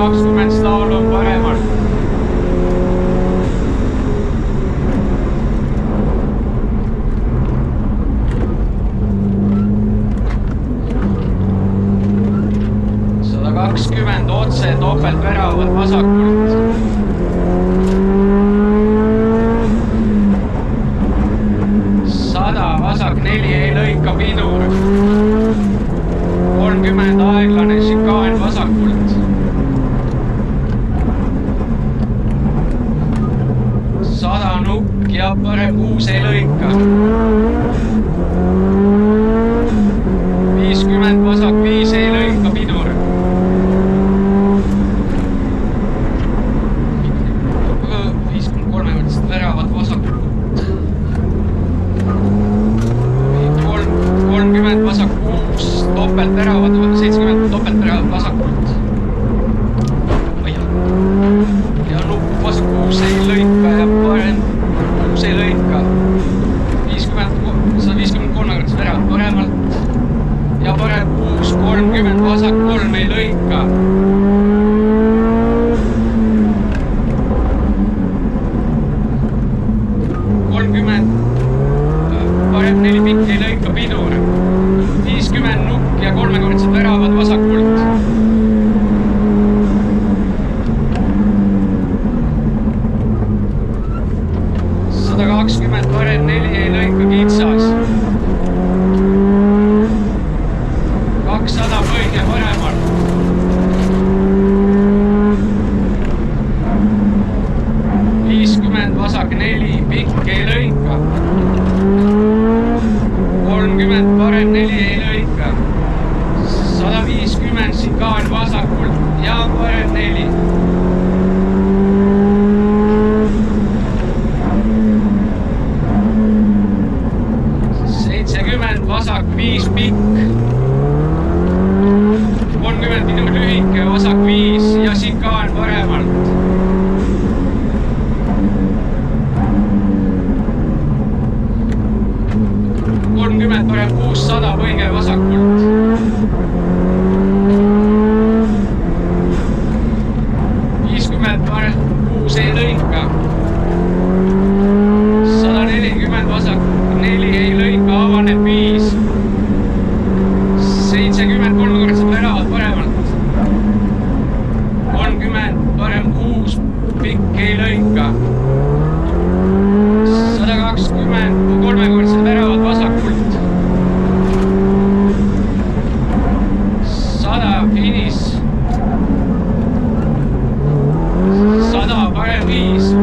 120 slaalom paremalt. Otse topeltväravad vasakult. 100 vasak 4 ei lõika pidur. 30 aeglane šikaan vasakult. 100 nukk ja parem 6 ei lõika. 50 vasak 5 ei lõika pidur. 53 väravad vasakult. 30 vasak 6 topeltväravad, 70 topeltväravad vasakult. Ja nupp vasak 6 ei lõika ja parem 6 ei lõika. 153 väravad paremalt ja parem 6, 30 vasak 3 ei lõika. 30 parem 4 pikk ei lõika pidur. 50 nukk ja 3-kordsed väravad vasakult. 120 parem 4 ei lõika kitsas. 200 põige paremalt. 50 vasak 4 pikk ei lõika. 30 parem 4 ei lõika. 150 šikaan vasakult ja parem 4. 70 vasak 5 pikk. 30 pidur lühike, vasak 5 ja šikaan paremalt. 30 parem 600 põige vasakult. 50 parem 6 ei lõika. 140 vasak 4 ei lõika, avaneb 5. 70 3-kordsed väravad paremalt. 30 parem 6 pikk ei lõika. 120 3-kordsed väravad vasakult. 100 finiš. 100 parem 5.